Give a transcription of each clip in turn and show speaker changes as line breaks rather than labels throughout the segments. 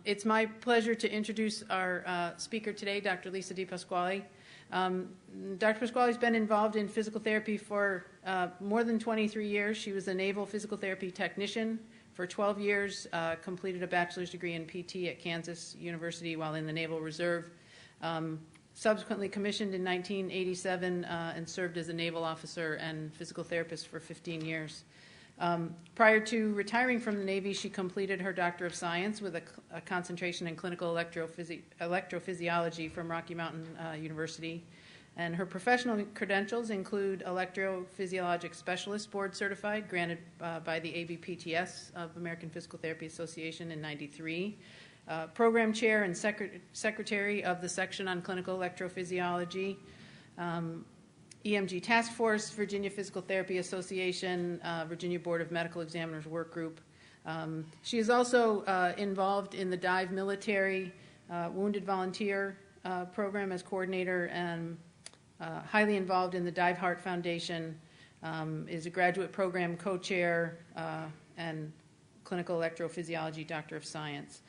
It's my pleasure to introduce our speaker today, Dr. Lisa DiPasquale. Dr. Pasquale has been involved in physical therapy for more than 23 years. She was a naval physical therapy technician for 12 years, completed a bachelor's degree in PT at Kansas University while in the Naval Reserve. Subsequently commissioned in 1987 and served as a naval officer and physical therapist for 15 years. Prior to retiring from the Navy, she completed her Doctor of Science with a concentration in clinical electrophysiology from Rocky Mountain University. And her professional credentials include electrophysiologic specialist board certified, granted by the ABPTS of American Physical Therapy Association in '93. Program chair and secretary of the section on clinical electrophysiology, EMG Task Force, Virginia Physical Therapy Association, Virginia Board of Medical Examiners Work Group. She is also involved in the Dive Military Wounded Volunteer Program as coordinator and highly involved in the Dive Heart Foundation, is a graduate program co-chair and clinical electrophysiology Doctor of Science.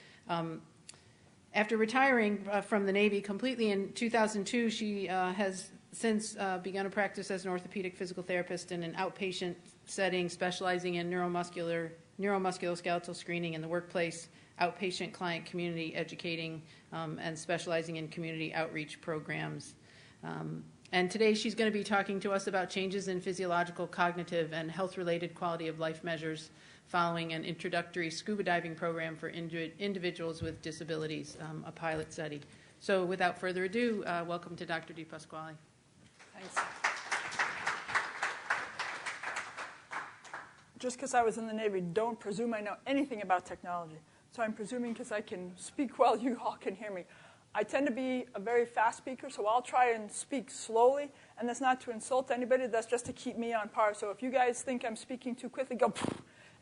After retiring from the Navy completely in 2002, she has since begun a practice as an orthopedic physical therapist in an outpatient setting, specializing in neuromusculoskeletal screening in the workplace, outpatient client community educating, and specializing in community outreach programs. And today she's going to be talking to us about changes in physiological, cognitive, and health-related quality of life measures following an introductory scuba diving program for individuals with disabilities, a pilot study. So without further ado, welcome to Dr. DiPasquale.
Thanks. Just because I was in the Navy, don't presume I know anything about technology. So I'm presuming because I can speak well, you all can hear me. I tend to be a very fast speaker, so I'll try and speak slowly, and that's not to insult anybody, that's just to keep me on par. So if you guys think I'm speaking too quickly, go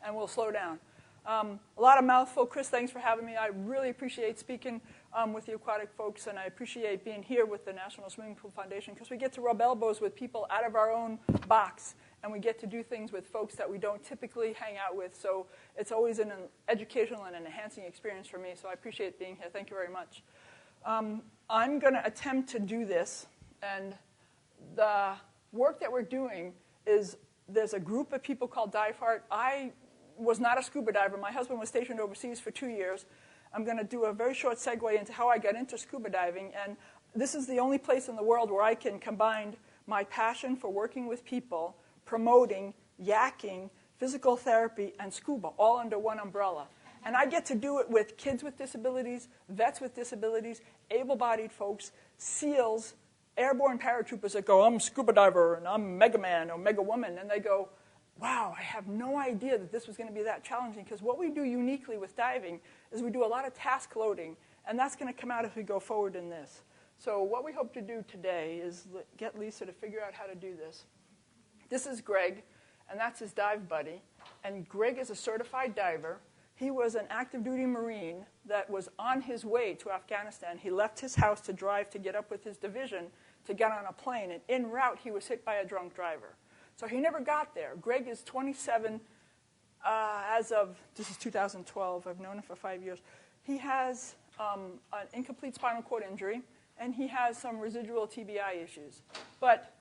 and we'll slow down. A lot of mouthful. Chris, thanks for having me. I really appreciate speaking with the aquatic folks, and I appreciate being here with the National Swimming Pool Foundation because we get to rub elbows with people out of our own box, and we get to do things with folks that we don't typically hang out with. So it's always an educational and an enhancing experience for me, so I appreciate being here. Thank you very much. I'm going to attempt to do this, and the work that we're doing is there's a group of people called Dive Heart. I was not a scuba diver. My husband was stationed overseas for 2 years. I'm going to do a very short segue into how I got into scuba diving, and this is the only place in the world where I can combine my passion for working with people, promoting, yakking, physical therapy, and scuba all under one umbrella. And I get to do it with kids with disabilities, vets with disabilities, able-bodied folks, SEALs, airborne paratroopers that go, I'm a scuba diver, and I'm Mega Man or Mega Woman, and they go, wow, I have no idea that this was going to be that challenging, because what we do uniquely with diving is we do a lot of task loading, and that's going to come out as we go forward in this. So what we hope to do today is get Lisa to figure out how to do this. This is Greg, and that's his dive buddy, and Greg is a certified diver. He was an active duty Marine that was on his way to Afghanistan. He left his house to drive to get up with his division to get on a plane, and en route he was hit by a drunk driver. So he never got there. Greg is 27 as of, this is 2012, I've known him for 5 years. He has an incomplete spinal cord injury, and he has some residual TBI issues. But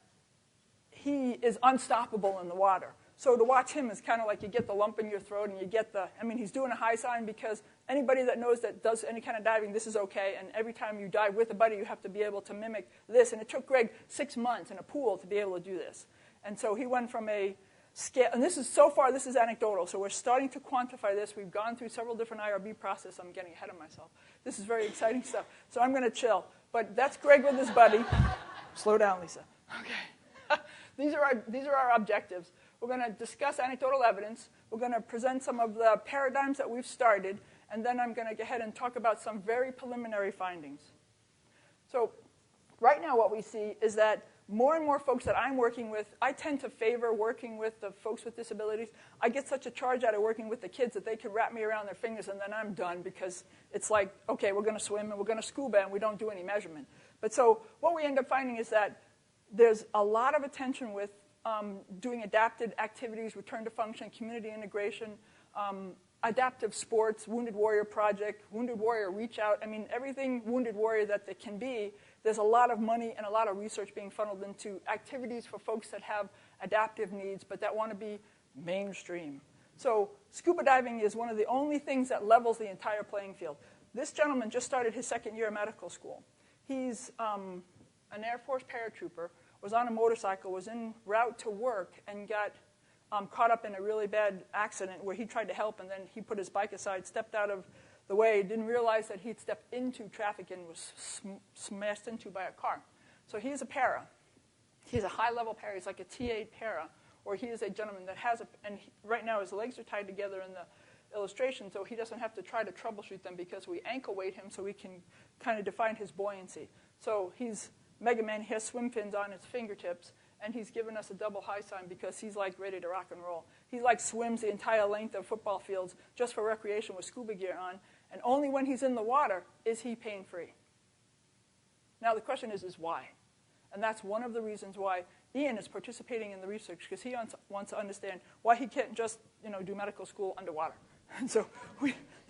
he is unstoppable in the water. So to watch him is kind of like you get the lump in your throat and you get the, I mean, he's doing a high sign because anybody that knows that does any kind of diving, this is okay. And every time you dive with a buddy, you have to be able to mimic this. And it took Greg 6 months in a pool to be able to do this. And so he went from a scale, and this is, so far, this is anecdotal. So we're starting to quantify this. We've gone through several different IRB processes. I'm getting ahead of myself. This is very exciting stuff. So I'm going to chill. But that's Greg with his buddy. Slow down, Lisa. Okay. These are our objectives. We're going to discuss anecdotal evidence. We're going to present some of the paradigms that we've started, and then I'm going to go ahead and talk about some very preliminary findings. So right now what we see is that more and more folks that I'm working with, I tend to favor working with the folks with disabilities. I get such a charge out of working with the kids that they could wrap me around their fingers and then I'm done, because it's like, okay, we're going to swim and we're going to scuba and we don't do any measurement. But so what we end up finding is that there's a lot of attention with doing adapted activities, return to function, community integration, adaptive sports, Wounded Warrior Project, Wounded Warrior Reach Out. I mean, everything Wounded Warrior that it can be, there's a lot of money and a lot of research being funneled into activities for folks that have adaptive needs, but that want to be mainstream. So scuba diving is one of the only things that levels the entire playing field. This gentleman just started his second year of medical school. He's an Air Force paratrooper, was on a motorcycle, was en route to work, and got caught up in a really bad accident where he tried to help, and then he put his bike aside, stepped out of the way, didn't realize that he'd stepped into traffic and was smashed into by a car. So he's a para. He's a high-level para. He's like a T8 para, or he is a gentleman that has and right now his legs are tied together in the illustration, so he doesn't have to try to troubleshoot them because we ankle weight him so we can kind of define his buoyancy. So he's Mega Man. He has swim fins on his fingertips, and he's given us a double high sign because he's like ready to rock and roll. He like swims the entire length of football fields just for recreation with scuba gear on, and only when he's in the water is he pain-free. Now the question is why? And that's one of the reasons why Ian is participating in the research, because he wants to understand why he can't just do medical school underwater. And so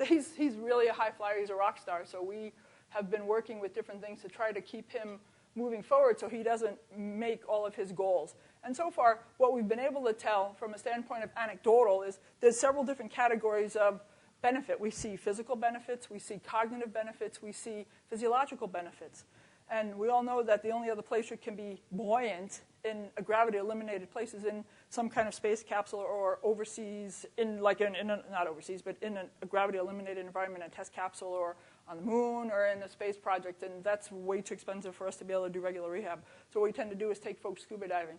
he's really a high flyer. He's a rock star. So we have been working with different things to try to keep him moving forward so he doesn't make all of his goals. And so far, what we've been able to tell from a standpoint of anecdotal is there's several different categories of benefit. We see physical benefits, we see cognitive benefits, we see physiological benefits. And we all know that the only other place you can be buoyant in a gravity-eliminated place is in some kind of space capsule or overseas, not overseas, but in a gravity-eliminated environment, a test capsule, or on the moon, or in a space project. And that's way too expensive for us to be able to do regular rehab. So what we tend to do is take folks scuba diving.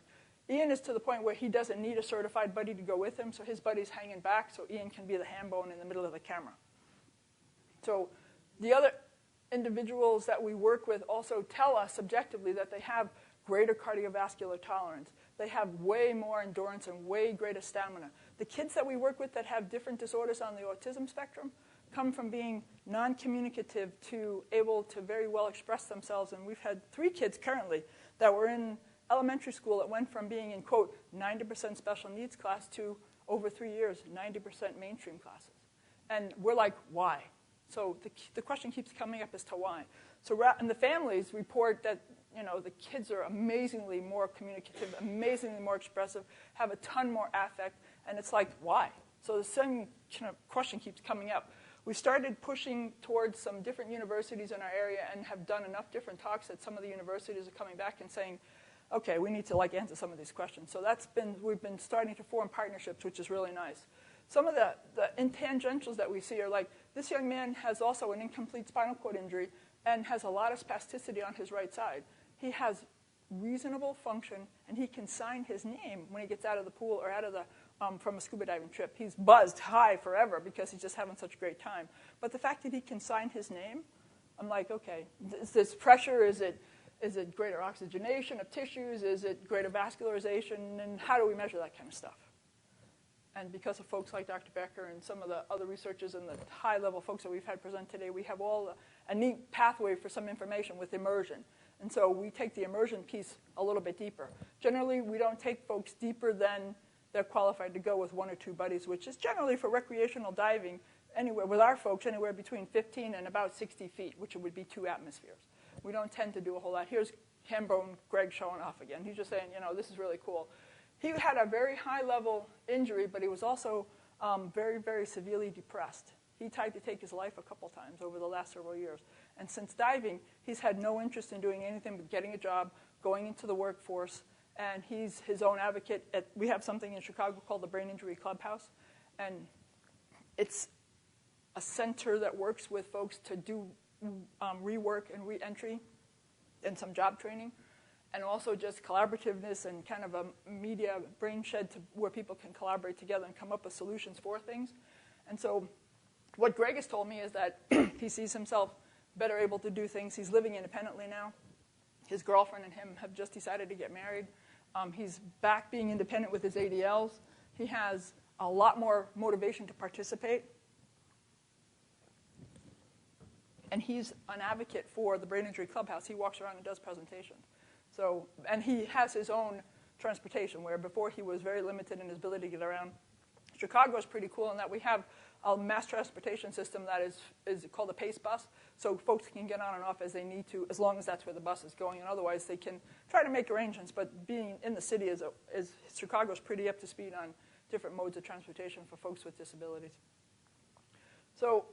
Ian is to the point where he doesn't need a certified buddy to go with him, so his buddy's hanging back, so Ian can be the ham bone in the middle of the camera. So the other individuals that we work with also tell us subjectively that they have greater cardiovascular tolerance. They have way more endurance and way greater stamina. The kids that we work with that have different disorders on the autism spectrum come from being non-communicative to able to very well express themselves. And we've had 3 kids currently that were in elementary school that went from being in, quote, 90% special needs class to, over 3 years, 90% mainstream classes. And we're like, why? So the question keeps coming up as to why. So and the families report that the kids are amazingly more communicative, amazingly more expressive, have a ton more affect, and it's like, why? So the same kind of question keeps coming up. We started pushing towards some different universities in our area and have done enough different talks that some of the universities are coming back and saying, okay, we need to answer some of these questions. So we've been starting to form partnerships, which is really nice. Some of the intangentials that we see are like, this young man has also an incomplete spinal cord injury and has a lot of spasticity on his right side. He has reasonable function, and he can sign his name when he gets out of the pool or out of from a scuba diving trip. He's buzzed high forever because he's just having such a great time. But the fact that he can sign his name, I'm like, okay, is this pressure? Is it greater oxygenation of tissues? Is it greater vascularization? And how do we measure that kind of stuff? And because of folks like Dr. Becker and some of the other researchers and the high-level folks that we've had present today, we have all a neat pathway for some information with immersion. And so we take the immersion piece a little bit deeper. Generally, we don't take folks deeper than they're qualified to go with 1 or 2 buddies, which is generally for recreational diving, anywhere with our folks, anywhere between 15 and about 60 feet, which would be 2 atmospheres. We don't tend to do a whole lot. Here's Hambone Greg showing off again. He's just saying, this is really cool. He had a very high-level injury, but he was also very, very severely depressed. He tried to take his life a couple times over the last several years. And since diving, he's had no interest in doing anything but getting a job, going into the workforce, and he's his own advocate. We have something in Chicago called the Brain Injury Clubhouse, and it's a center that works with folks to do rework and re-entry and some job training, and also just collaborativeness and kind of a media brain shed where people can collaborate together and come up with solutions for things. And so what Greg has told me is that he sees himself better able to do things. He's living independently now. His girlfriend and him have just decided to get married. He's back being independent with his ADLs. He has a lot more motivation to participate. And he's an advocate for the Brain Injury Clubhouse. He walks around and does presentations. So, and he has his own transportation, where before he was very limited in his ability to get around. Chicago is pretty cool in that we have a mass transportation system that is called a PACE bus, so folks can get on and off as they need to, as long as that's where the bus is going, and otherwise they can try to make arrangements. But being in the city Chicago's pretty up to speed on different modes of transportation for folks with disabilities. So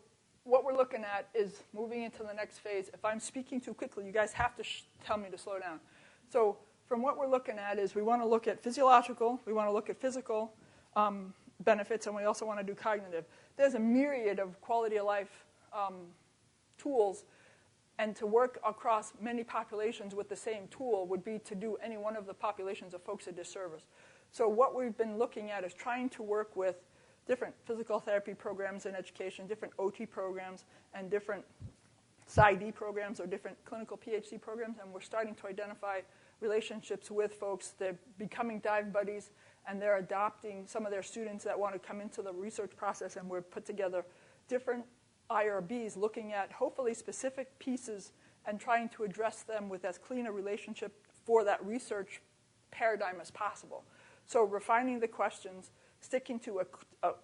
what we're looking at is moving into the next phase. If I'm speaking too quickly, you guys have to tell me to slow down. So from what we're looking at is we want to look at physiological, we want to look at physical benefits, and we also want to do cognitive. There's a myriad of quality of life tools, and to work across many populations with the same tool would be to do any one of the populations of folks a disservice. So what we've been looking at is trying to work with different physical therapy programs in education, different OT programs, and different PsyD programs or different clinical PhD programs, and we're starting to identify relationships with folks. They're becoming dive buddies, and they're adopting some of their students that want to come into the research process, and we've put together different IRBs looking at hopefully specific pieces and trying to address them with as clean a relationship for that research paradigm as possible. So refining the questions, sticking to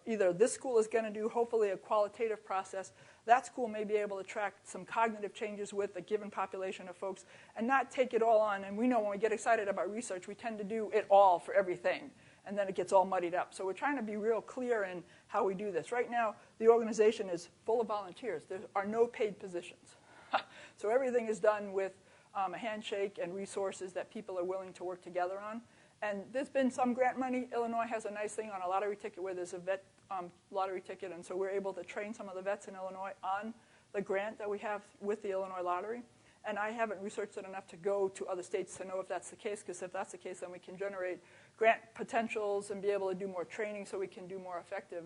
either this school is going to do hopefully a qualitative process, that school may be able to track some cognitive changes with a given population of folks and not take it all on. And we know when we get excited about research, we tend to do it all for everything, and then it gets all muddied up. So we're trying to be real clear in how we do this. Right now, the organization is full of volunteers. There are no paid positions. So everything is done with a handshake and resources that people are willing to work together on. And there's been some grant money. Illinois has a nice thing on a lottery ticket where there's a vet lottery ticket, and so we're able to train some of the vets in Illinois on the grant that we have with the Illinois lottery. And I haven't researched it enough to go to other states to know if that's the case, because if that's the case, then we can generate grant potentials and be able to do more training so we can do more effective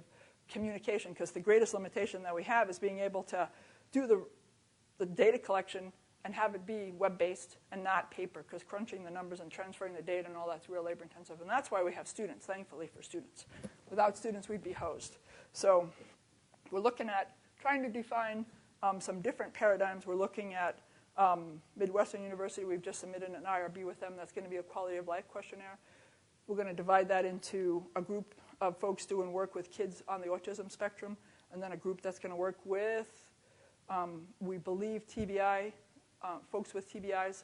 communication, because the greatest limitation that we have is being able to do the data collection and have it be web-based and not paper, because crunching the numbers and transferring the data and all that's real labor-intensive. And that's why we have students, thankfully, for students. Without students, we'd be hosed. So we're looking at trying to define some different paradigms. We're looking at Midwestern University. We've just submitted an IRB with them. That's going to be a quality of life questionnaire. We're going to divide that into a group of folks doing work with kids on the autism spectrum, and then a group that's going to work with, we believe, TBI, folks with TBIs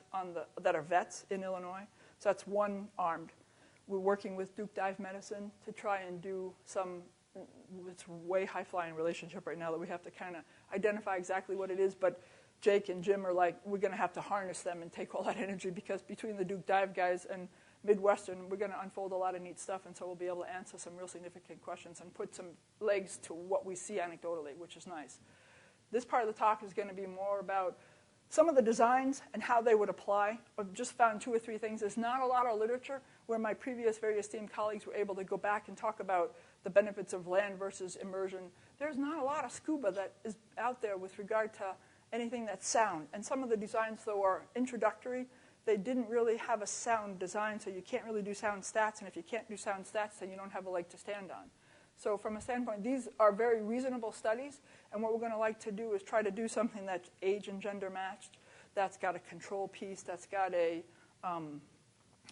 that are vets in Illinois. So that's one armed. We're working with Duke Dive Medicine to try and do some, it's way high-flying relationship right now that we have to kind of identify exactly what it is, but Jake and Jim are like, we're going to have to harness them and take all that energy, because between the Duke Dive guys and Midwestern, we're going to unfold a lot of neat stuff, and so we'll be able to answer some real significant questions and put some legs to what we see anecdotally, which is nice. This part of the talk is going to be more about some of the designs and how they would apply. I've just found 2 or 3 things. There's not a lot of literature where my previous very esteemed colleagues were able to go back and talk about the benefits of land versus immersion. There's not a lot of scuba that is out there with regard to anything that's sound. And some of the designs, though, are introductory. They didn't really have a sound design, so you can't really do sound stats. And if you can't do sound stats, then you don't have a leg to stand on. So from a standpoint, these are very reasonable studies, and what we're going to like to do is try to do something that's age and gender matched, that's got a control piece, that's got an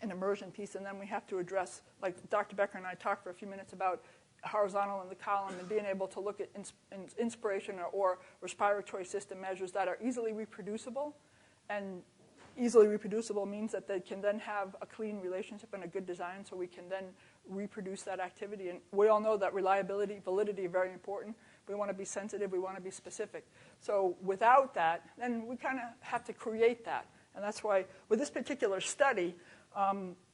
immersion piece, and then we have to address, like Dr. Becker and I talked for a few minutes about horizontal in the column and being able to look at inspiration or respiratory system measures that are easily reproducible. And easily reproducible means that they can then have a clean relationship and a good design, so we can then reproduce that activity. And we all know that reliability, validity are very important. We want to be sensitive. We want to be specific. So without that, then we kind of have to create that. And that's why with this particular study,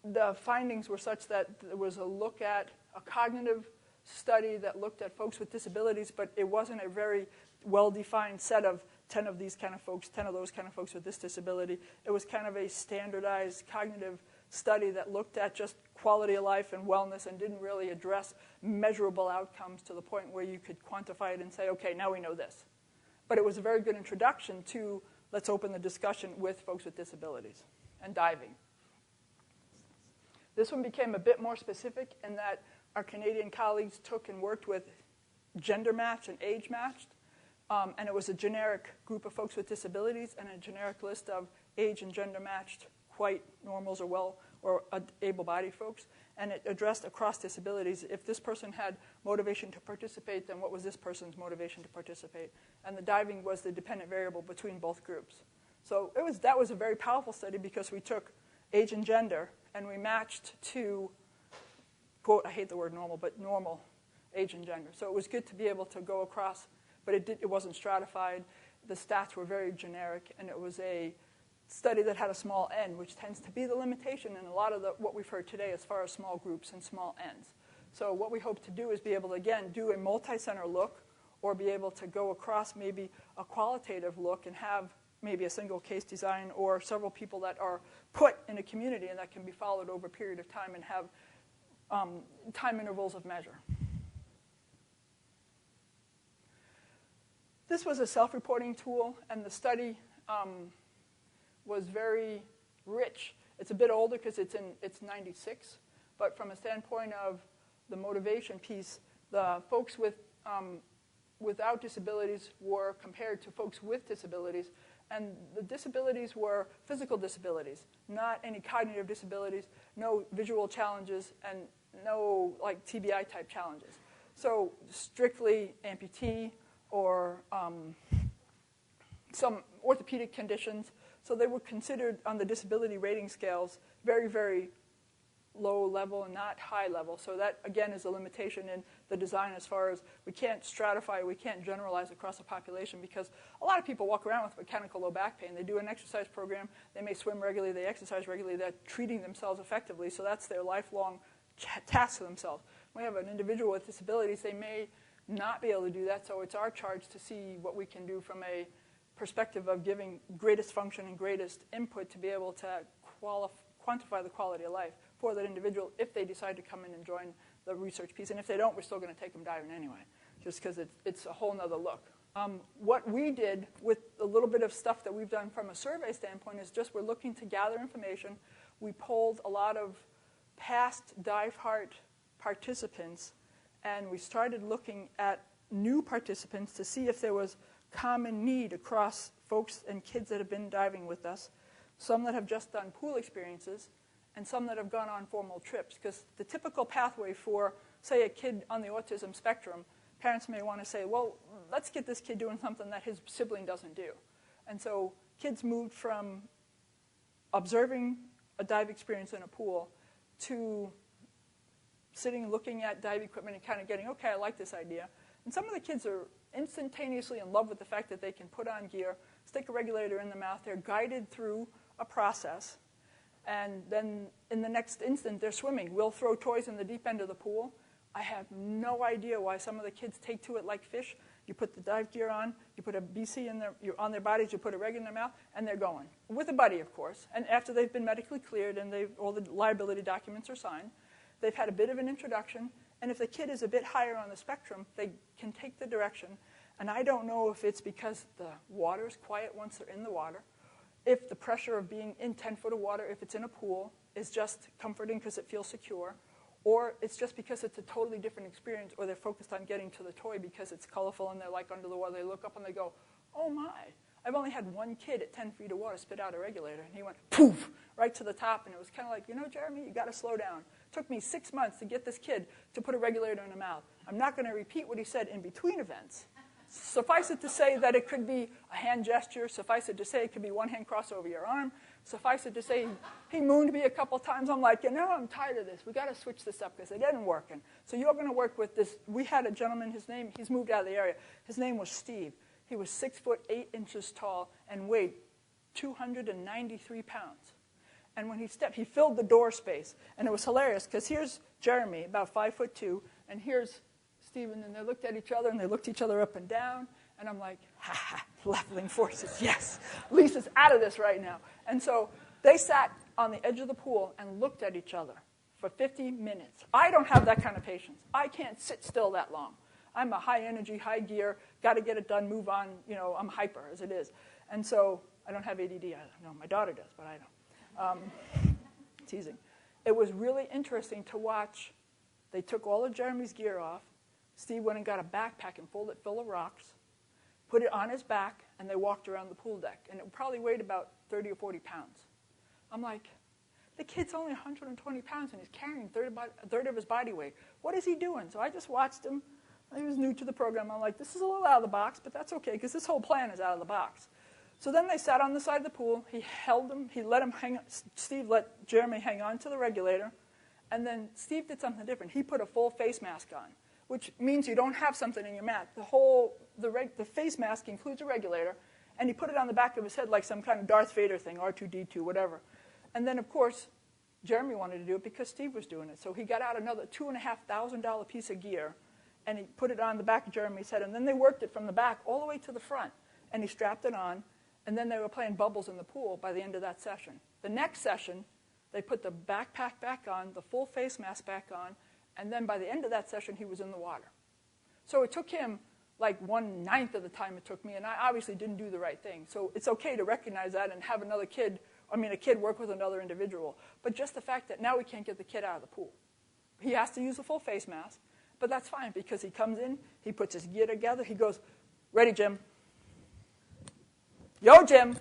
the findings were such that there was a look at a cognitive study that looked at folks with disabilities, but it wasn't a very well-defined set of 10 of these kind of folks, 10 of those kind of folks with this disability. It was kind of a standardized cognitive study that looked at just quality of life and wellness and didn't really address measurable outcomes to the point where you could quantify it and say, okay, now we know this. But it was a very good introduction to let's open the discussion with folks with disabilities and diving. This one became a bit more specific in that our Canadian colleagues took and worked with gender matched and age matched. And it was a generic group of folks with disabilities and a generic list of age and gender matched white normals or or able-bodied folks, and it addressed across disabilities. If this person had motivation to participate, then what was this person's motivation to participate? And the diving was the dependent variable between both groups. So that was a very powerful study because we took age and gender, and we matched to, quote, I hate the word normal, but normal age and gender. So it was good to be able to go across, but it wasn't stratified. The stats were very generic, and it was a study that had a small n, which tends to be the limitation in a lot of what we've heard today as far as small groups and small n's. So what we hope to do is be able to, again, do a multi-center look, or be able to go across maybe a qualitative look and have maybe a single case design or several people that are put in a community and that can be followed over a period of time and have time intervals of measure. This was a self-reporting tool, and the study was very rich. It's a bit older because it's 96, but from a standpoint of the motivation piece, the folks without disabilities were compared to folks with disabilities, and the disabilities were physical disabilities, not any cognitive disabilities, no visual challenges, and no like TBI type challenges. So strictly amputee or some orthopedic conditions. So they were considered on the disability rating scales very, very low level and not high level. So that, again, is a limitation in the design as far as we can't stratify, we can't generalize across a population because a lot of people walk around with mechanical low back pain. They do an exercise program, they may swim regularly, they exercise regularly, they're treating themselves effectively, so that's their lifelong task for themselves. When we have an individual with disabilities, they may not be able to do that, so it's our charge to see what we can do from a perspective of giving greatest function and greatest input to be able to quantify the quality of life for that individual if they decide to come in and join the research piece. And if they don't, we're still going to take them diving anyway, just because it's a whole nother look. What we did with a little bit of stuff that we've done from a survey standpoint is just we're looking to gather information. We polled a lot of past Dive Heart participants, and we started looking at new participants to see if there was common need across folks and kids that have been diving with us, some that have just done pool experiences, and some that have gone on formal trips. Because the typical pathway for, say, a kid on the autism spectrum, parents may want to say, well, let's get this kid doing something that his sibling doesn't do. And so kids moved from observing a dive experience in a pool to sitting looking at dive equipment and kind of getting, okay, I like this idea. And some of the kids are instantaneously in love with the fact that they can put on gear, stick a regulator in the mouth. They're guided through a process. And then in the next instant, they're swimming. We'll throw toys in the deep end of the pool. I have no idea why some of the kids take to it like fish. You put the dive gear on, you put a BC on their bodies, you put a reg in their mouth, and they're going. With a buddy, of course. And after they've been medically cleared and all the liability documents are signed, they've had a bit of an introduction. And if the kid is a bit higher on the spectrum, they can take the direction. And I don't know if it's because the water is quiet once they're in the water, if the pressure of being in 10 foot of water, if it's in a pool, is just comforting because it feels secure, or it's just because it's a totally different experience, or they're focused on getting to the toy because it's colorful and they're like under the water. They look up and they go, oh my. I've only had one kid at 10 feet of water spit out a regulator, and he went poof, right to the top, and it was kind of like, you know, Jeremy, you got to slow down. It took me 6 months to get this kid to put a regulator in the mouth. I'm not going to repeat what he said in between events. Suffice it to say that it could be a hand gesture. Suffice it to say it could be one hand crossed over your arm. Suffice it to say he mooned me a couple times. I'm like, you know, I'm tired of this. We got to switch this up because it isn't working. So you're going to work with this. We had a gentleman, he's moved out of the area. His name was Steve. He was 6 foot 8 inches tall and weighed 293 pounds. And when he stepped, he filled the door space. And it was hilarious because here's Jeremy, about 5'2", and here's Stephen, and they looked at each other, and they looked each other up and down, and I'm like, ha ha, leveling forces, yes. Lisa's out of this right now. And so they sat on the edge of the pool and looked at each other for 50 minutes. I don't have that kind of patience. I can't sit still that long. I'm a high energy, high gear, got to get it done, move on, you know, I'm hyper as it is. And so I don't have ADD. No, my daughter does, but I don't. Teasing. It was really interesting to watch. They took all of Jeremy's gear off. Steve went and got a backpack and filled it full of rocks, put it on his back, and they walked around the pool deck. And it probably weighed about 30 or 40 pounds. I'm like, The kid's only 120 pounds, and he's carrying a third of his body weight. What is he doing? So I just watched him. He was new to the program. I'm like, this is a little out of the box, but that's okay, because this whole plan is out of the box. So then they sat on the side of the pool. He held him. He let him hang. Steve let Jeremy hang on to the regulator. And then Steve did something different. He put a full face mask on, which means you don't have something in your mouth. The face mask includes a regulator, and he put it on the back of his head like some kind of Darth Vader thing, R2-D2, whatever. And then, of course, Jeremy wanted to do it because Steve was doing it. So he got out another $2,500 piece of gear, and he put it on the back of Jeremy's head. And then they worked it from the back all the way to the front, and he strapped it on. And then they were playing bubbles in the pool by the end of that session. The next session, they put the backpack back on, the full face mask back on, and then by the end of that session, he was in the water. So it took him like 1/9 of the time it took me, and I obviously didn't do the right thing. So it's okay to recognize that and have a kid work with another individual. But just the fact that now we can't get the kid out of the pool. He has to use the full face mask, but that's fine because he comes in, he puts his gear together, he goes, ready, Jim. Yo, Jim.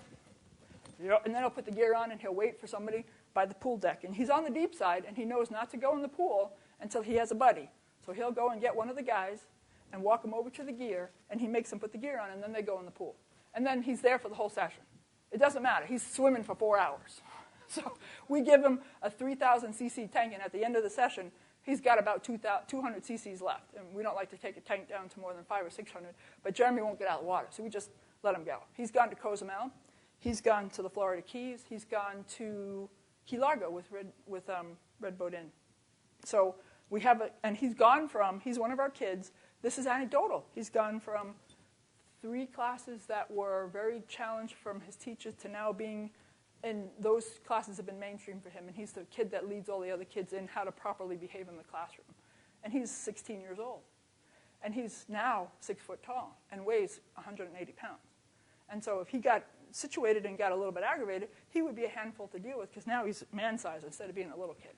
And then he'll put the gear on and he'll wait for somebody by the pool deck. And he's on the deep side, and he knows not to go in the pool until he has a buddy. So he'll go and get one of the guys and walk him over to the gear, and he makes them put the gear on, and then they go in the pool. And then he's there for the whole session. It doesn't matter. He's swimming for 4 hours. So we give him a 3,000 cc tank, and at the end of the session, he's got about 200 cc's left. And we don't like to take a tank down to more than 500 or 600, but Jeremy won't get out of the water, so we just let him go. He's gone to Cozumel. He's gone to the Florida Keys. He's gone to Key Largo with Red Boat Inn. So we have and he's one of our kids. This is Anecdotal. He's gone from 3 classes that were very challenged from his teachers to now being, and those classes have been mainstream for him. And he's the kid that leads all the other kids in how to properly behave in the classroom. And he's 16 years old. And he's now 6 foot tall and weighs 180 pounds. And so if he got situated and got a little bit aggravated, he would be a handful to deal with because now he's man-sized instead of being a little kid.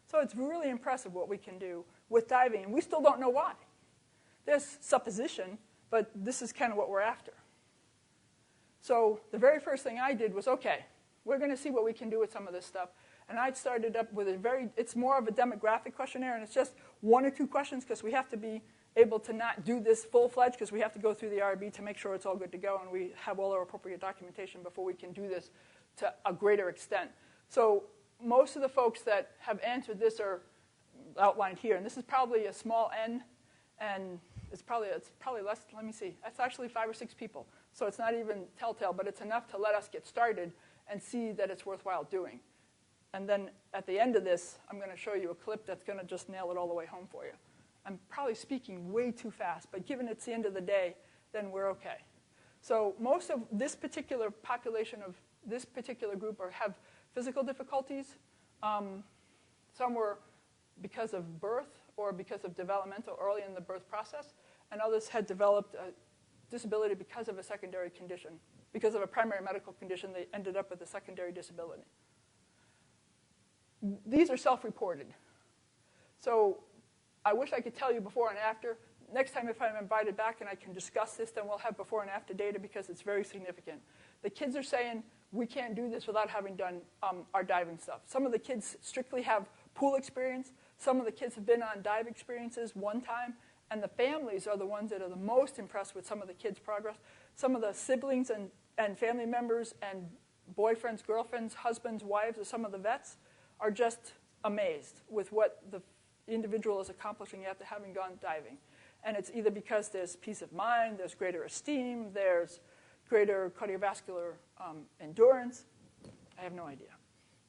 So it's really impressive what we can do with diving, and we still don't know why. There's supposition, but this is kind of what we're after. So the very first thing I did was, okay, we're going to see what we can do with some of this stuff. And I started up with it's more of a demographic questionnaire, and it's just 1 or 2 questions because we have to be able to not do this full-fledged because we have to go through the IRB to make sure it's all good to go and we have all our appropriate documentation before we can do this to a greater extent. So most of the folks that have answered this are outlined here, and this is probably a small n, and it's probably less. Let me see. That's actually 5 or 6 people, so it's not even telltale, but it's enough to let us get started and see that it's worthwhile doing. And then at the end of this, I'm going to show you a clip that's going to just nail it all the way home for you. I'm probably speaking way too fast, but given it's the end of the day, then we're okay. So most of this particular population of this particular group have physical difficulties. Some were because of birth or because of developmental early in the birth process, and others had developed a disability because of a secondary condition. Because of a primary medical condition, they ended up with a secondary disability. These are self-reported. So I wish I could tell you before and after. Next time if I'm invited back and I can discuss this, then we'll have before and after data because it's very significant. The kids are saying, we can't do this without having done our diving stuff. Some of the kids strictly have pool experience. Some of the kids have been on dive experiences one time. And the families are the ones that are the most impressed with some of the kids' progress. Some of the siblings and family members and boyfriends, girlfriends, husbands, wives of some of the vets are just amazed with what the individual is accomplishing after having gone diving. And it's either because there's peace of mind, there's greater esteem, there's greater cardiovascular endurance. I have no idea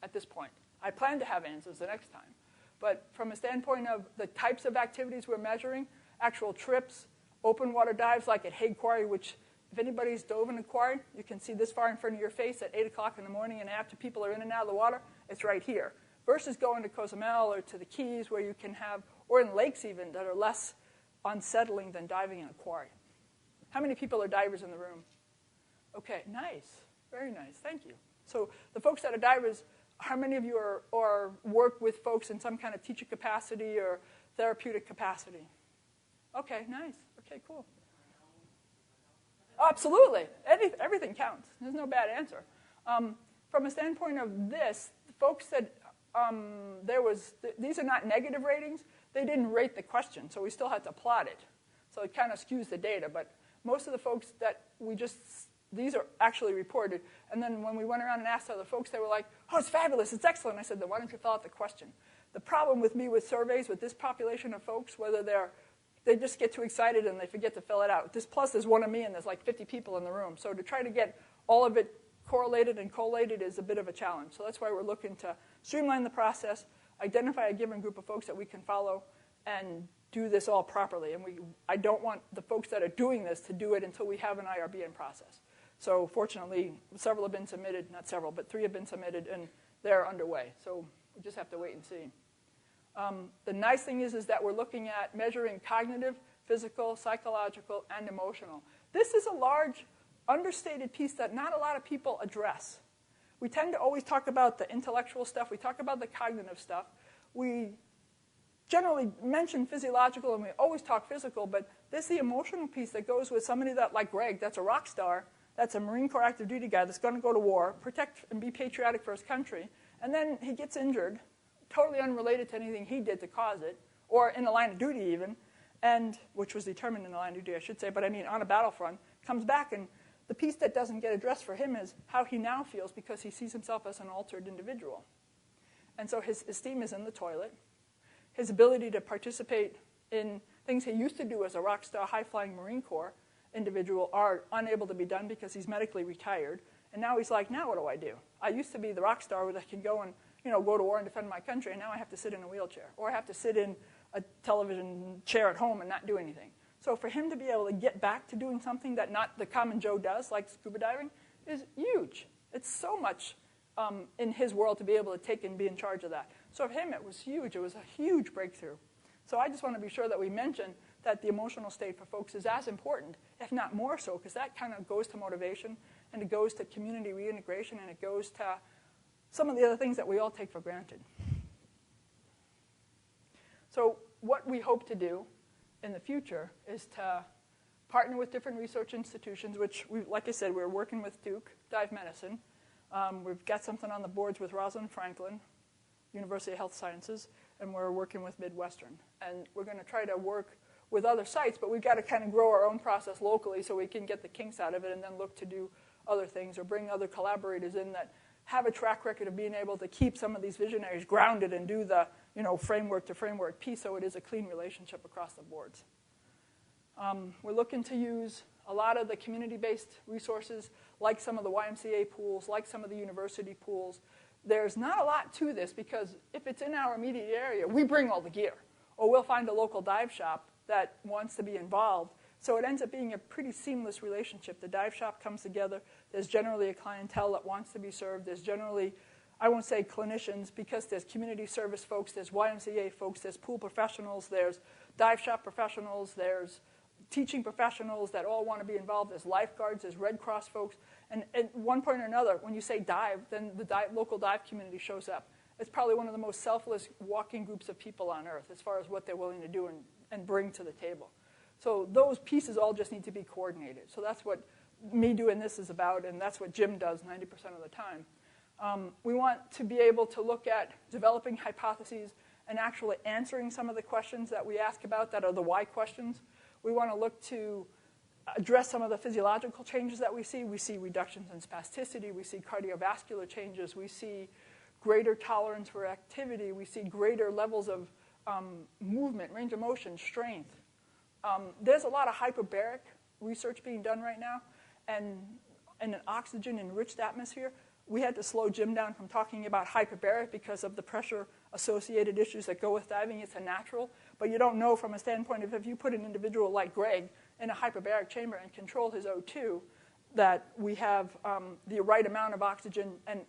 at this point. I plan to have answers the next time. But from a standpoint of the types of activities we're measuring, actual trips, open water dives like at Hague Quarry, which if anybody's dove in a quarry, you can see this far in front of your face at 8 o'clock in the morning, and after people are in and out of the water, it's right here. Versus going to Cozumel or to the Keys where you can have, or in lakes even, that are less unsettling than diving in a quarry. How many people are divers in the room? Okay, nice. Very nice. Thank you. So the folks that are divers, how many of you are work with folks in some kind of teacher capacity or therapeutic capacity? Okay, nice. Okay, cool. Oh, absolutely. Everything counts. There's no bad answer. From a standpoint of this, folks that these are not negative ratings. They didn't rate the question, so we still had to plot it. So it kind of skews the data. But most of the folks that these are actually reported. And then when we went around and asked other folks, they were like, oh, it's fabulous, it's excellent. I said, then why don't you fill out the question? The problem with me with surveys with this population of folks, whether they just get too excited and they forget to fill it out. Plus there's one of me and there's like 50 people in the room. So to try to get all of it correlated and collated is a bit of a challenge. So that's why we're looking to streamline the process, identify a given group of folks that we can follow, and do this all properly. And I don't want the folks that are doing this to do it until we have an IRB in process. So fortunately, several have been submitted, not several, but 3 have been submitted, and they're underway. So we just have to wait and see. The nice thing is that we're looking at measuring cognitive, physical, psychological, and emotional. This is a large, understated piece that not a lot of people address. We tend to always talk about the intellectual stuff. We talk about the cognitive stuff. We generally mention physiological, and we always talk physical, but there's the emotional piece that goes with somebody that, like Greg, that's a rock star, that's a Marine Corps active duty guy that's going to go to war, protect and be patriotic for his country, and then he gets injured, totally unrelated to anything he did to cause it, or in the line of duty even, and which was determined in the line of duty, I should say, but I mean on a battlefront, comes back, and the piece that doesn't get addressed for him is how he now feels because he sees himself as an altered individual. And so his esteem is in the toilet. His ability to participate in things he used to do as a rock star, high-flying Marine Corps individual are unable to be done because he's medically retired. And now he's like, now what do I do? I used to be the rock star that can go and go to war and defend my country, and now I have to sit in a wheelchair. Or I have to sit in a television chair at home and not do anything. So for him to be able to get back to doing something that not the common Joe does, like scuba diving, is huge. It's so much in his world to be able to take and be in charge of that. So for him, it was huge. It was a huge breakthrough. So I just want to be sure that we mention that the emotional state for folks is as important, if not more so, because that kind of goes to motivation, and it goes to community reintegration, and it goes to some of the other things that we all take for granted. So what we hope to do in the future is to partner with different research institutions, which, like I said, we're working with Duke Dive Medicine. We've got something on the boards with Rosalind Franklin, University of Health Sciences, and we're working with Midwestern. And we're going to try to work with other sites, but we've got to kind of grow our own process locally so we can get the kinks out of it and then look to do other things or bring other collaborators in that have a track record of being able to keep some of these visionaries grounded and do the framework to framework piece so it is a clean relationship across the boards. We're looking to use a lot of the community-based resources, like some of the YMCA pools, like some of the university pools. There's not a lot to this because if it's in our immediate area, we bring all the gear. Or we'll find a local dive shop that wants to be involved. So it ends up being a pretty seamless relationship. The dive shop comes together. There's generally a clientele that wants to be served. There's generally, I won't say clinicians, because there's community service folks, there's YMCA folks, there's pool professionals, there's dive shop professionals, there's teaching professionals that all want to be involved. There's lifeguards, there's Red Cross folks. And at one point or another, when you say dive, then the local dive community shows up. It's probably one of the most selfless walking groups of people on earth as far as what they're willing to do and bring to the table. So those pieces all just need to be coordinated. So that's what me doing this is about, and that's what Jim does 90% of the time. We want to be able to look at developing hypotheses and actually answering some of the questions that we ask about that are the why questions. We want to look to address some of the physiological changes that we see. We see reductions in spasticity. We see cardiovascular changes. We see greater tolerance for activity. We see greater levels of movement, range of motion, strength. There's a lot of hyperbaric research being done right now, and in an oxygen-enriched atmosphere, we had to slow Jim down from talking about hyperbaric because of the pressure-associated issues that go with diving. It's a natural, but you don't know from a standpoint of if you put an individual like Greg in a hyperbaric chamber and control his O2, that we have the right amount of oxygen and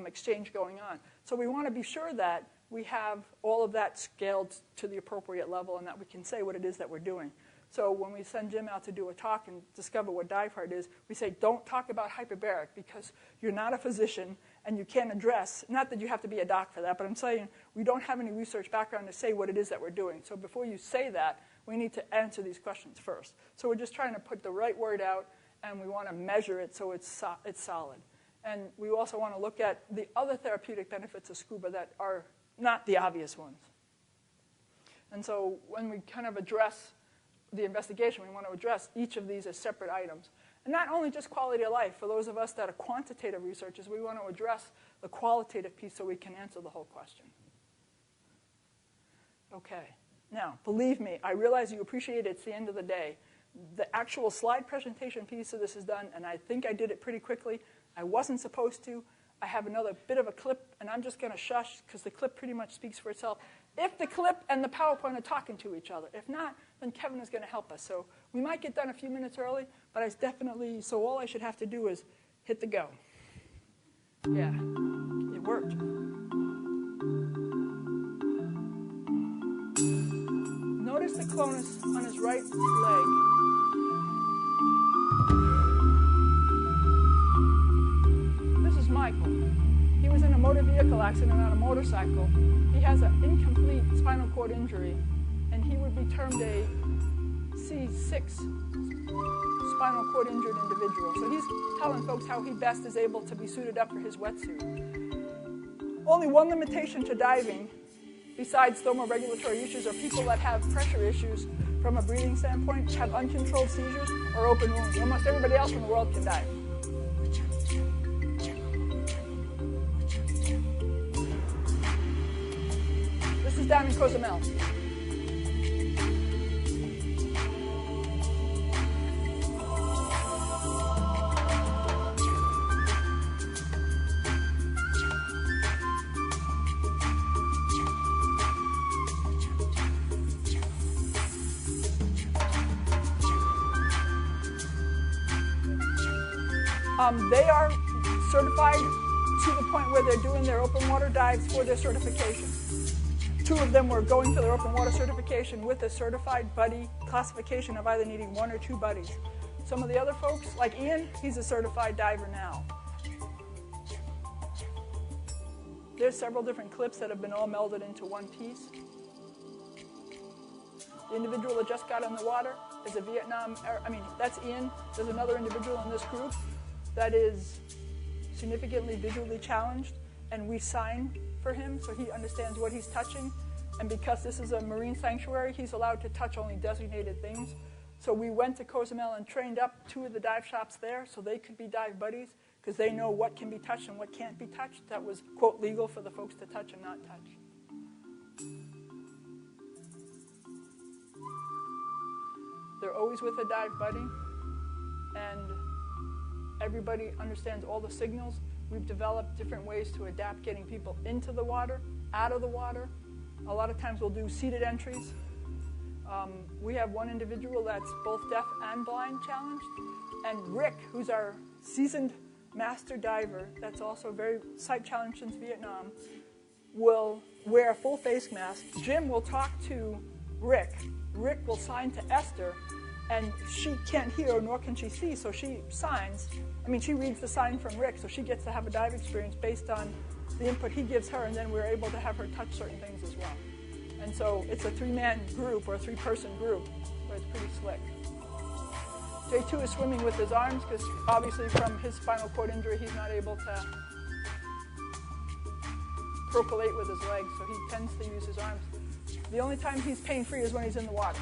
exchange going on. So we want to be sure that we have all of that scaled to the appropriate level and that we can say what it is that we're doing. So when we send Jim out to do a talk and discover what dive heart is, we say, don't talk about hyperbaric because you're not a physician and you can't address, not that you have to be a doc for that, but I'm saying we don't have any research background to say what it is that we're doing. So before you say that, we need to answer these questions first. So we're just trying to put the right word out, and we want to measure it so it's solid. And we also want to look at the other therapeutic benefits of scuba that are not the obvious ones. And so when we kind of address the investigation, we want to address each of these as separate items. And not only just quality of life. For those of us that are quantitative researchers, we want to address the qualitative piece so we can answer the whole question. Okay. Now, believe me, I realize you appreciate it's the end of the day. The actual slide presentation piece of this is done, and I think I did it pretty quickly. I wasn't supposed to. I have another bit of a clip, and I'm just going to shush because the clip pretty much speaks for itself. If the clip and the PowerPoint are talking to each other. If not, then Kevin is going to help us. So we might get done a few minutes early, but I definitely, so all I should have to do is hit the go. Yeah, it worked. Notice the clonus on his right leg. This is Michael. He was in a motor vehicle accident on a motorcycle. He has an incomplete spinal cord injury, and he would be termed a C6 spinal cord injured individual. So he's telling folks how he best is able to be suited up for his wetsuit. Only one limitation to diving, besides thermoregulatory issues, are people that have pressure issues from a breathing standpoint, have uncontrolled seizures, or open wounds. Almost everybody else in the world can dive. This is down in Cozumel. They are certified to the point where they're doing their open water dives for their certification. 2 of them were going for their open water certification with a certified buddy classification of either needing 1 or 2 buddies. Some of the other folks, like Ian, he's a certified diver now. There's several different clips that have been all melded into one piece. The individual that just got in the water is a that's Ian. There's another individual in this group that is significantly visually challenged, and we sign for him so he understands what he's touching. And because this is a marine sanctuary, he's allowed to touch only designated things. So we went to Cozumel and trained up 2 of the dive shops there so they could be dive buddies because they know what can be touched and what can't be touched. That was, quote, legal for the folks to touch and not touch. They're always with a dive buddy, and everybody understands all the signals. We've developed different ways to adapt getting people into the water, out of the water. A lot of times we'll do seated entries. We have one individual that's both deaf and blind challenged. And Rick, who's our seasoned master diver, that's also very sight challenged since Vietnam, will wear a full face mask. Jim will talk to Rick. Rick will sign to Esther. And she can't hear, nor can she see, so she signs. She reads the sign from Rick, so she gets to have a dive experience based on the input he gives her, and then we're able to have her touch certain things as well. And so it's a 3-man group, or a 3-person group, but it's pretty slick. J2 is swimming with his arms, because obviously from his spinal cord injury, he's not able to percolate with his legs, so he tends to use his arms. The only time he's pain-free is when he's in the water.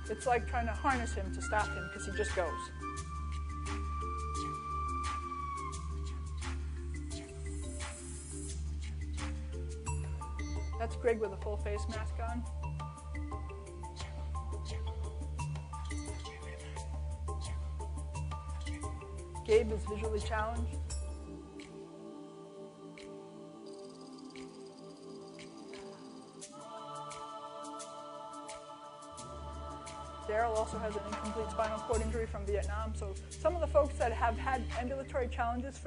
It's like trying to harness him to stop him because he just goes. That's Greg with a full face mask on. Gabe is visually challenged. Daryl also has an incomplete spinal cord injury from Vietnam. So some of the folks that have had ambulatory challenges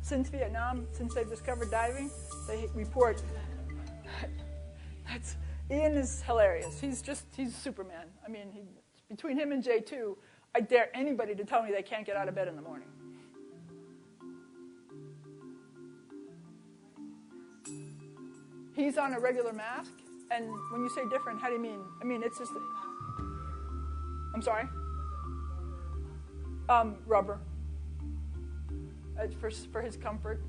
since Vietnam, since they've discovered diving, they report. Ian is hilarious. He's Superman. Between him and J2, I dare anybody to tell me they can't get out of bed in the morning. He's on a regular mask, and when you say different, how do you mean? It's just... I'm sorry? Rubber. For his comfort.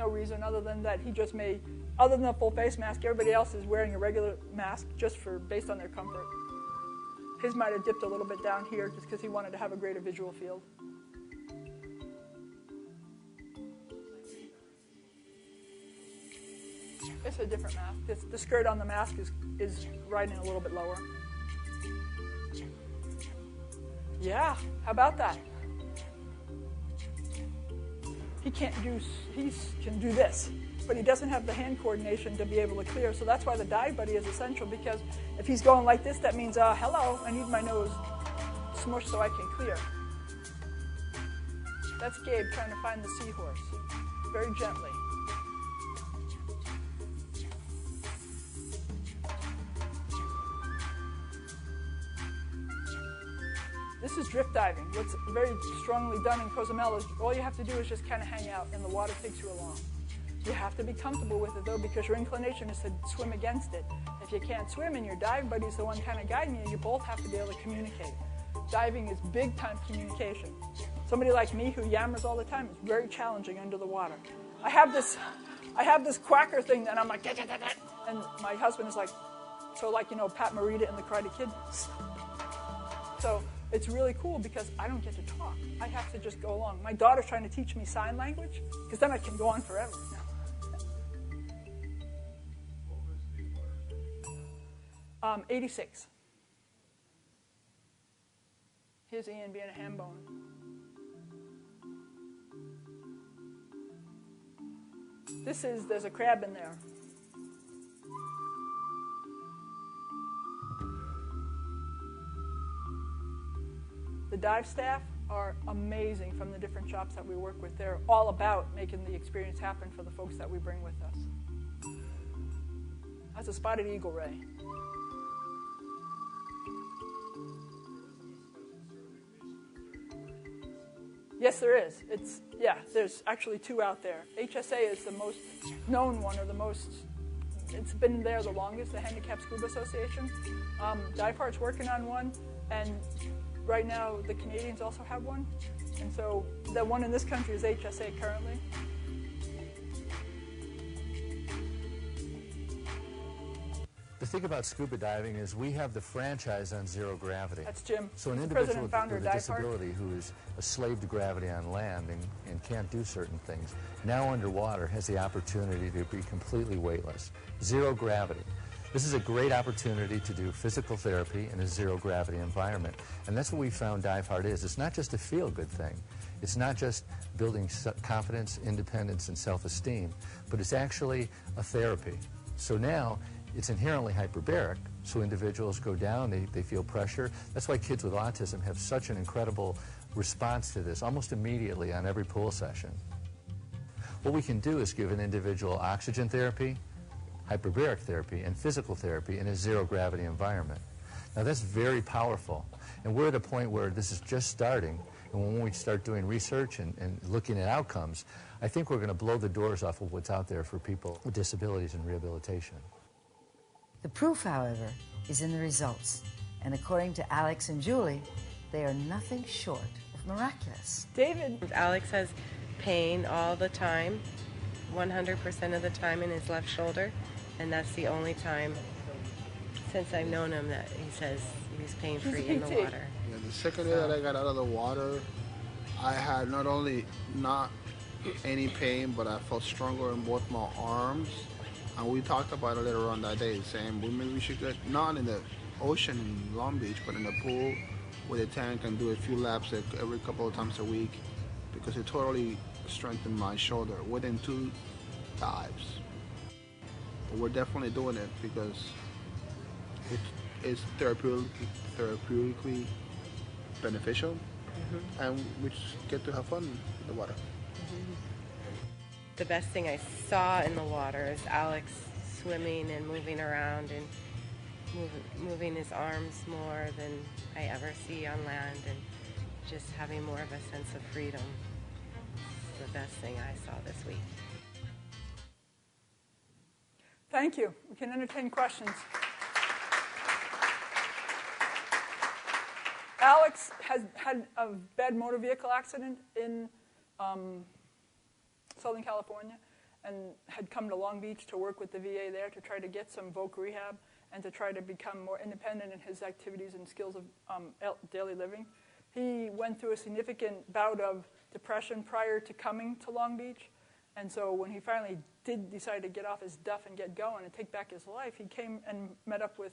no reason other than that he just may, other than a full face mask, everybody else is wearing a regular mask just based on their comfort. His might have dipped a little bit down here just because he wanted to have a greater visual field. It's a different mask. The skirt on the mask is riding a little bit lower. Yeah, how about that? He can do this, but he doesn't have the hand coordination to be able to clear. So that's why the dive buddy is essential, because if he's going like this, that means, hello, I need my nose smushed so I can clear. That's Gabe trying to find the seahorse, very gently. This is drift diving. What's very strongly done in Cozumel is all you have to do is just kind of hang out, and the water takes you along. You have to be comfortable with it, though, because your inclination is to swim against it. If you can't swim and your dive buddy's the one kind of guiding you, you both have to be able to communicate. Diving is big-time communication. Somebody like me who yammers all the time is very challenging under the water. I have this quacker thing that I'm like, da, da, da, da, and my husband is like, so like, Pat Morita in The Karate Kid. So it's really cool because I don't get to talk. I have to just go along. My daughter's trying to teach me sign language because then I can go on forever. 86. Here's Ian being a ham bone. There's a crab in there. The dive staff are amazing from the different shops that we work with. They're all about making the experience happen for the folks that we bring with us. That's a spotted eagle ray. Yes, there is. There's actually 2 out there. HSA is the most known one, or it's been there the longest, the Handicapped Scuba Association. Dive Heart's working on one, and right now the Canadians also have one. And so the one in this country is HSA currently.
The thing about scuba diving is we have the franchise on zero gravity.
That's Jim.
So an
He's
individual
president and founder
with
of
a
Dive Heart.
disability who is a slave to gravity on land and can't do certain things, now underwater has the opportunity to be completely weightless. Zero gravity. This is a great opportunity to do physical therapy in a zero gravity environment. And that's what we found Dive Heart is. It's not just a feel-good thing. It's not just building confidence, independence, and self-esteem, but it's actually a therapy. So now it's inherently hyperbaric, so individuals go down, they feel pressure. That's why kids with autism have such an incredible response to this, almost immediately on every pool session. What we can do is give an individual oxygen therapy, hyperbaric therapy, and physical therapy in a zero-gravity environment. Now that's very powerful, and we're at a point where this is just starting, and when we start doing research and looking at outcomes, I think we're going to blow the doors off of what's out there for people with disabilities and rehabilitation.
The proof, however, is in the results. And according to Alex and Julie, they are nothing short of miraculous.
David.
Alex has pain all the time, 100% of the time in his left shoulder, and that's the only time since I've known him that he says he's pain-free in the water.
Yeah, the second day that I got out of the water, I had not only not any pain, but I felt stronger in both my arms. And we talked about it later on that day, saying, well, maybe we should get, not in the ocean in Long Beach, but in the pool with a tank and do a few laps every couple of times a week, because it totally strengthened my shoulder within 2 dives. But we're definitely doing it because it's therapeutically beneficial, and we just get to have fun in the water.
The best thing I saw in the water is Alex swimming and moving around and moving his arms more than I ever see on land, and just having more of a sense of freedom. It's the best thing I saw this week.
Thank you. We can entertain questions. Alex has had a bad motor vehicle accident in Southern California, and had come to Long Beach to work with the VA there to try to get some voc rehab and to try to become more independent in his activities and skills of daily living. He went through a significant bout of depression prior to coming to Long Beach. And so when he finally did decide to get off his duff and get going and take back his life, he came and met up with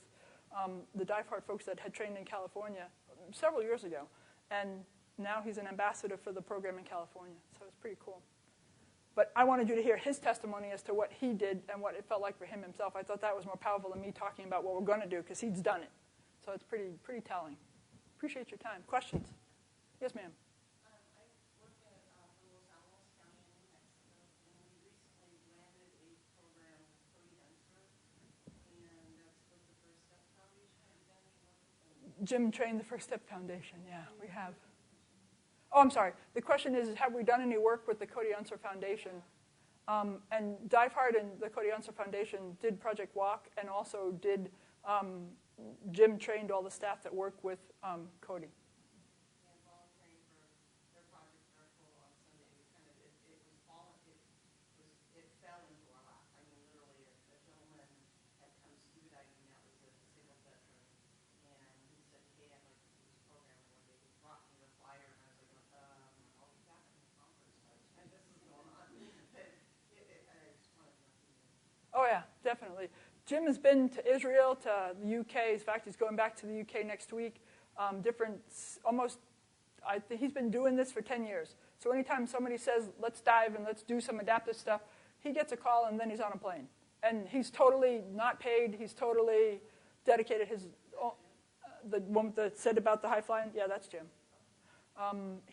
the Dive Hard folks that had trained in California several years ago. And now he's an ambassador for the program in California. So it's pretty cool. But I wanted you to hear his testimony as to what he did and what it felt like for him himself. I thought that was more powerful than me talking about what we're going to do, because he's done it. So it's pretty telling. Appreciate your time. Questions? Yes, ma'am.
I work at Los Alamos County in New Mexico, and we recently landed a program with Cody Unser, and that's with the First Step Foundation. Have you done any work with them?
Jim trained the First Step Foundation. Yeah, we have. Oh, I'm sorry. The question is, have we done any work with the Cody Unser Foundation? And Dive Hard and the Cody Unser Foundation did Project Walk, and also did Jim trained all the staff that work with Cody.
And volunteering for their Project Miracle on Sunday, it fell into our lap. I mean, literally, a gentleman had come scuba diving that was a disabled veteran, and he said, hey, I'd like to do this program. And one day he brought me the flyer, and I was like, I'll be back in the conference by the time this is going on. But I just wanted to know.
Oh, yeah, definitely. Jim has been to Israel, to the UK. In fact, he's going back to the UK next week. He's been doing this for 10 years. So anytime somebody says, let's dive and let's do some adaptive stuff, he gets a call and then he's on a plane. And he's totally not paid. He's totally dedicated. The one that said about the high flying, yeah, that's Jim.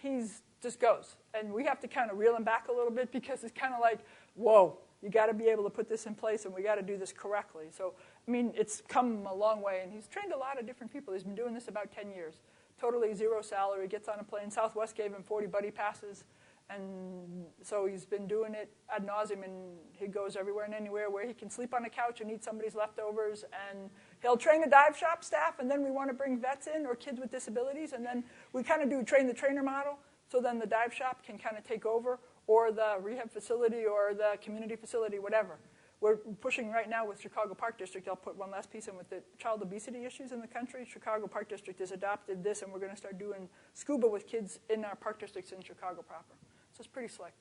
He's just goes. And we have to kind of reel him back a little bit, because it's kind of like, whoa, you got to be able to put this in place, and we got to do this correctly. So, I mean, it's come a long way, and he's trained a lot of different people. He's been doing this about 10 years. Totally zero salary, gets on a plane. Southwest gave him 40 buddy passes, and so he's been doing it ad nauseum, and he goes everywhere and anywhere where he can sleep on a couch and eat somebody's leftovers, and he'll train the dive shop staff, and then we want to bring vets in or kids with disabilities, and then we kind of do a train-the-trainer model, so then the dive shop can kind of take over, or the rehab facility or the community facility, whatever. We're pushing right now with Chicago Park District. I'll put one last piece in with the child obesity issues in the country. Chicago Park District has adopted this, and we're going to start doing scuba with kids in our park districts in Chicago proper. So it's pretty slick.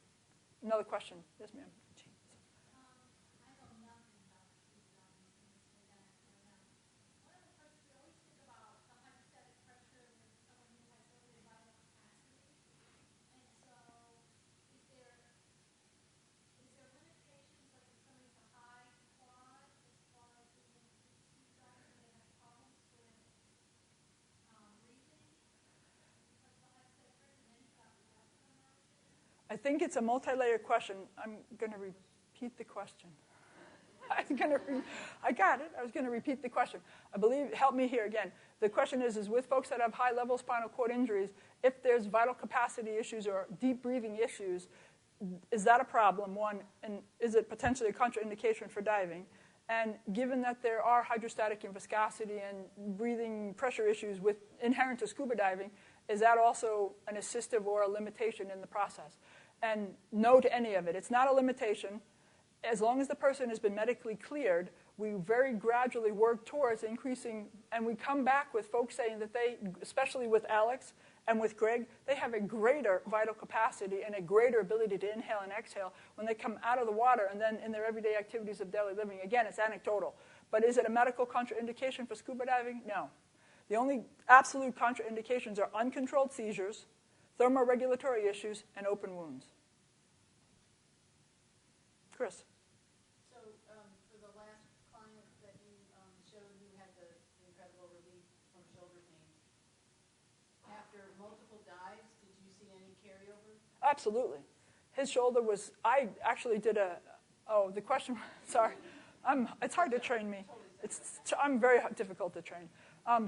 Another question. Yes, ma'am. I think it's a multi-layered question. I'm going to repeat the question. I got it. I was going to repeat the question. I believe, help me here again. The question is with folks that have high-level spinal cord injuries, if there's vital capacity issues or deep breathing issues, is that a problem, one? And is it potentially a contraindication for diving? And given that there are hydrostatic and viscosity and breathing pressure issues inherent to scuba diving, is that also an assistive or a limitation in the process? And no to any of it. It's not a limitation. As long as the person has been medically cleared, we very gradually work towards increasing, and we come back with folks saying that they, especially with Alex and with Greg, they have a greater vital capacity and a greater ability to inhale and exhale when they come out of the water and then in their everyday activities of daily living. Again, it's anecdotal. But is it a medical contraindication for scuba diving? No. The only absolute contraindications are uncontrolled seizures, thermoregulatory issues, and open wounds. Chris.
So for the last client that you showed who had the incredible relief from shoulder pain, after multiple dives, did you see any carryover?
Absolutely. His shoulder was, I actually did the question, sorry. It's hard to train me. I'm very difficult to train.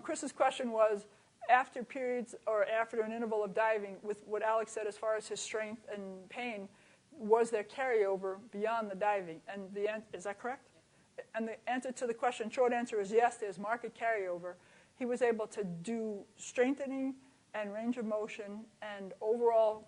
Chris's question was, after periods or after an interval of diving, with what Alex said as far as his strength and pain, was there carryover beyond the diving? And is that correct? Yeah. And the answer to the question, short answer is yes, there's market carryover. He was able to do strengthening and range of motion and overall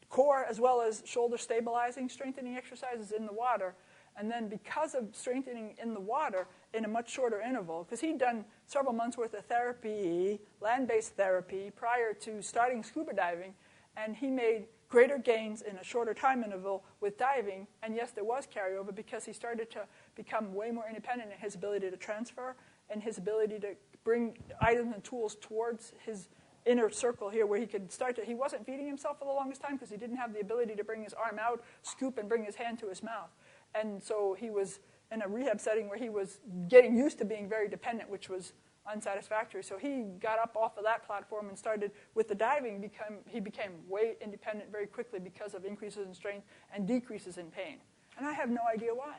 core as well as shoulder stabilizing, strengthening exercises in the water. And then because of strengthening in the water in a much shorter interval, because he'd done several months worth of therapy, land-based therapy, prior to starting scuba diving, and he made greater gains in a shorter time interval with diving. And yes, there was carryover because he started to become way more independent in his ability to transfer and his ability to bring items and tools towards his inner circle here where he could start to, he wasn't feeding himself for the longest time because he didn't have the ability to bring his arm out, scoop, and bring his hand to his mouth. And so he was in a rehab setting where he was getting used to being very dependent, which was unsatisfactory. So he got up off of that platform and started with the diving. He became way independent very quickly because of increases in strength and decreases in pain. And I have no idea why.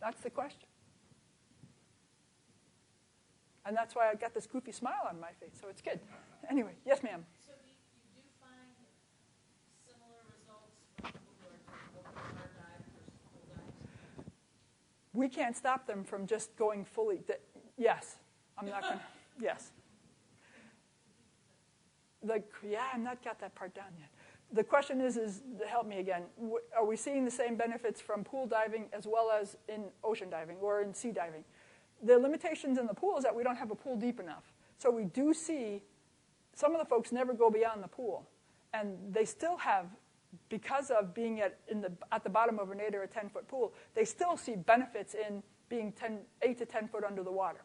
That's the question. And that's why I got this goofy smile on my face, so it's good. Anyway, yes, ma'am.
So you do find similar results from people who are doing open water dive versus pool dives?
We can't stop them from just going fully. Yes. I'm not going to. Yes. I'm not got that part down yet. The question is help me again. Are we seeing the same benefits from pool diving as well as in ocean diving or in sea diving? The limitations in the pool is that we don't have a pool deep enough. So we do see some of the folks never go beyond the pool. And they still have, because of being at the bottom of an 8 or a 10-foot pool, they still see benefits in being 8 to 10 foot under the water.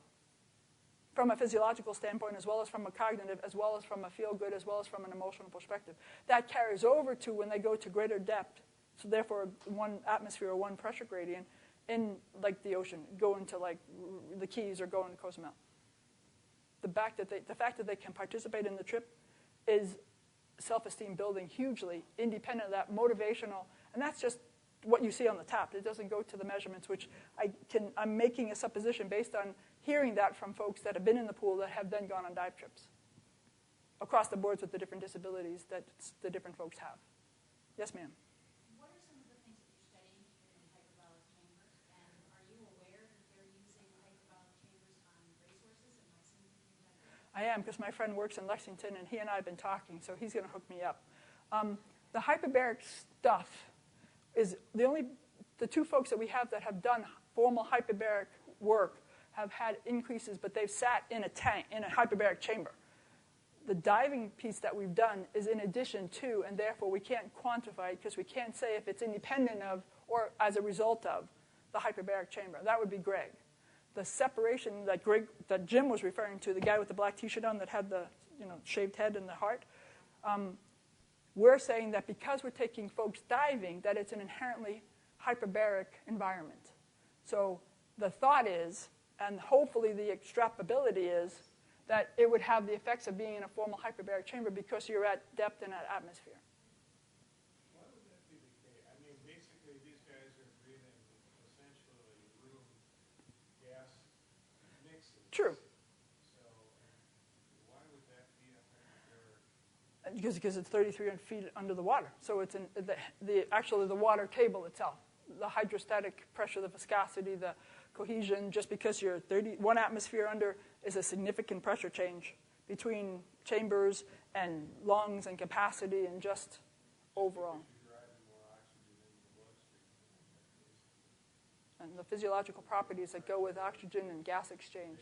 From a physiological standpoint, as well as from a cognitive, as well as from a feel-good, as well as from an emotional perspective. That carries over to when they go to greater depth, so therefore one atmosphere or one pressure gradient, in like the ocean, go into like the Keys or go into Cozumel. The fact that they can participate in the trip is self-esteem building hugely, independent of that, motivational, and that's just what you see on the top. It doesn't go to the measurements, which I'm making a supposition based on hearing that from folks that have been in the pool that have then gone on dive trips across the boards with the different disabilities that the different folks have. Yes, ma'am.
What are some of the things that you're studying here in hyperbaric chambers, and are you aware that they're using hyperbaric chambers on racehorses in Lexington, Kentucky?
I am, because my friend works in Lexington, and he and I have been talking, so he's going to hook me up. The hyperbaric stuff is the two folks that we have that have done formal hyperbaric work have had increases, but they've sat in a tank, in a hyperbaric chamber. The diving piece that we've done is in addition to, and therefore we can't quantify it because we can't say if it's independent of or as a result of the hyperbaric chamber. That would be Greg. The separation that Jim was referring to, the guy with the black T-shirt on that had the shaved head and the heart, we're saying that because we're taking folks diving, that it's an inherently hyperbaric environment. So the thought is, and hopefully the extrapolability is, that it would have the effects of being in a formal hyperbaric chamber because you're at depth and at atmosphere.
Why would that be the case? I mean, basically, these guys are breathing essentially room gas mixes.
True.
So why would that be a hyperbaric?
Because it's 3,300 feet under the water. So it's actually the water table itself. The hydrostatic pressure, the viscosity, the cohesion, just because you're 1 atmosphere under is a significant pressure change between chambers and lungs and capacity and just overall. And the physiological properties that go with oxygen and gas exchange.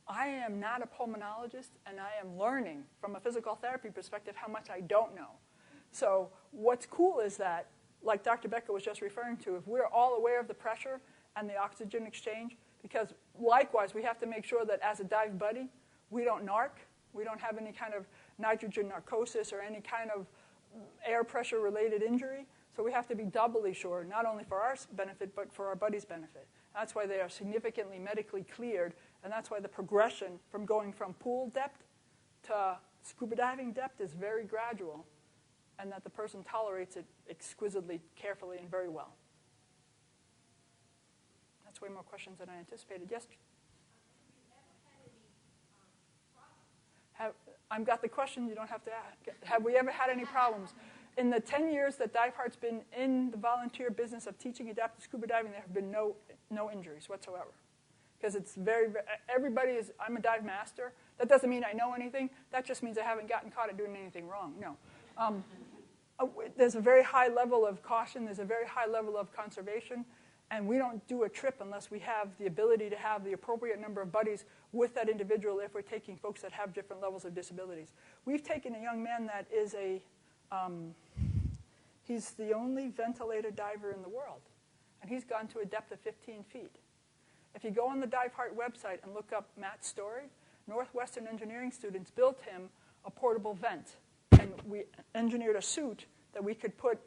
I am not a pulmonologist, and I am learning from a physical therapy perspective how much I don't know. So what's cool is that, like Dr. Becker was just referring to, if we're all aware of the pressure and the oxygen exchange, because likewise we have to make sure that as a dive buddy, we don't narc, we don't have any kind of nitrogen narcosis or any kind of air pressure related injury. So we have to be doubly sure, not only for our benefit, but for our buddy's benefit. That's why they are significantly medically cleared, and that's why the progression from going from pool depth to scuba diving depth is very gradual, and that the person tolerates it exquisitely, carefully, and very well. That's way more questions than I anticipated. Yes? I've got the question you don't have to ask. Have we ever had any problems? In the 10 years that Dive Heart's been in the volunteer business of teaching adaptive scuba diving, there have been no injuries whatsoever. because it's everybody is, I'm a dive master. That doesn't mean I know anything. That just means I haven't gotten caught at doing anything wrong. No. There's a very high level of caution. There's a very high level of conservation. And we don't do a trip unless we have the ability to have the appropriate number of buddies with that individual if we're taking folks that have different levels of disabilities. We've taken a young man that is he's the only ventilated diver in the world. And he's gone to a depth of 15 feet. If you go on the Dive Heart website and look up Matt's story, Northwestern engineering students built him a portable vent. And we engineered a suit that we could put,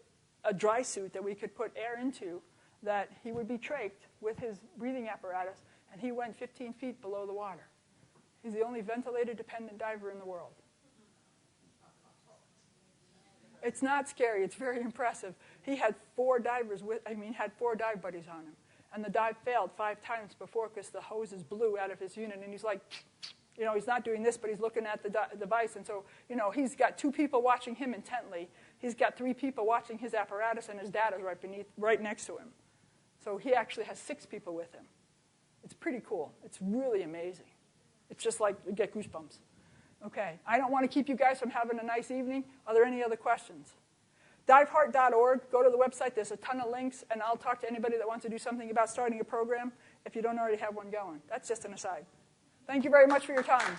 a dry suit that we could put air into, that he would be trached with his breathing apparatus, and he went 15 feet below the water. He's the only ventilator-dependent diver in the world. It's not scary. It's very impressive. He had four dive buddies on him. And the dive failed 5 times before because the hoses blew out of his unit. And he's like, he's not doing this, but he's looking at the device. And so, he's got 2 people watching him intently. He's got 3 people watching his apparatus, and his dad is right next to him. So he actually has 6 people with him. It's pretty cool. It's really amazing. It's just like you get goosebumps. Okay, I don't want to keep you guys from having a nice evening. Are there any other questions? Diveheart.org, go to the website. There's a ton of links, and I'll talk to anybody that wants to do something about starting a program if you don't already have one going. That's just an aside. Thank you very much for your time.